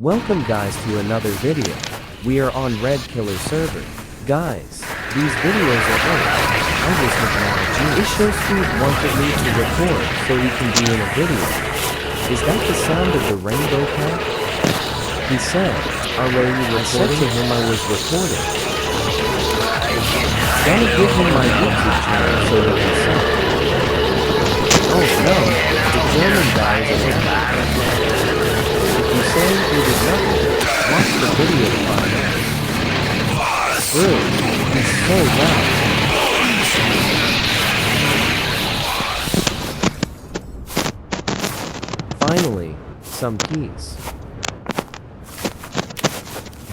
Welcome guys to another video. We are on Red Killer server. Guys, these videos are old. I was Technology. IsShowSpeed wanted me to record so we can be in a video. Is that the sound of the rainbow cat? He said, are you recording? I said to him I was recording. Gonna give him my YouTube channel so that he saw. Oh no, the German guy is around. If you say he did nothing, watch the video file. True, he's so loud. Finally, some peace.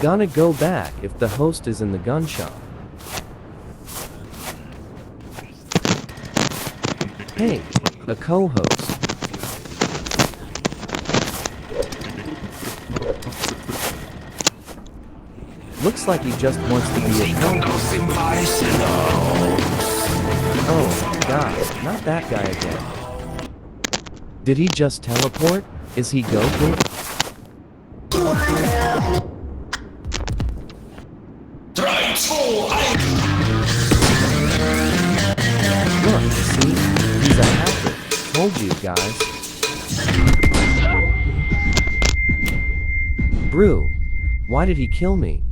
Gonna go back if the host is in the gun shop. Hey, a co-host. Looks like he just wants to be a co-host. Oh, God, not that guy again. Did he just teleport? Is he Goku? Look, see? He's a hacker. Told you guys. Brew, why did he kill me?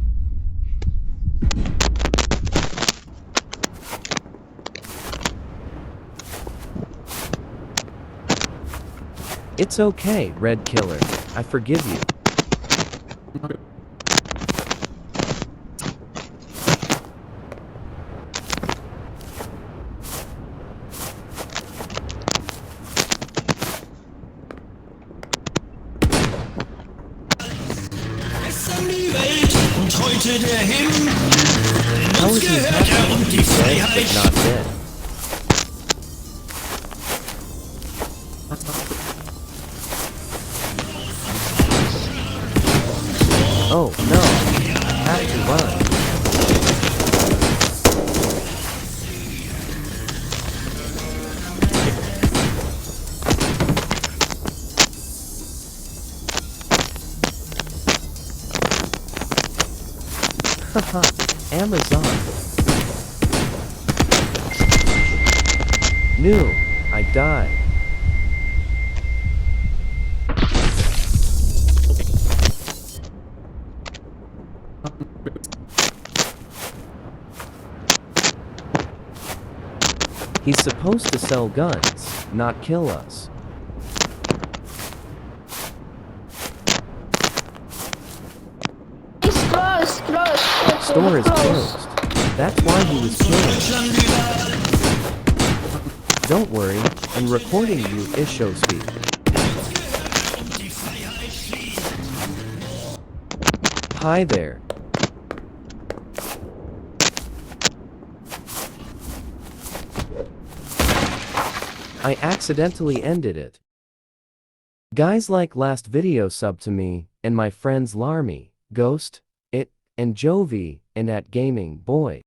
It's okay, Red Killer. I forgive you. How is he happy? He's dead, but not dead. Oh no, I have to run. Haha, Amazon. No, I died. He's supposed to sell guns, not kill us. It's closed. Store is closed. That's why he was killing. Don't worry, I'm recording you, IsShowSpeed. Hi there. I accidentally ended it. Guys like last video sub to me, and my friends Larmy, Ghost, It, and Jovi, and at Gaming Boy.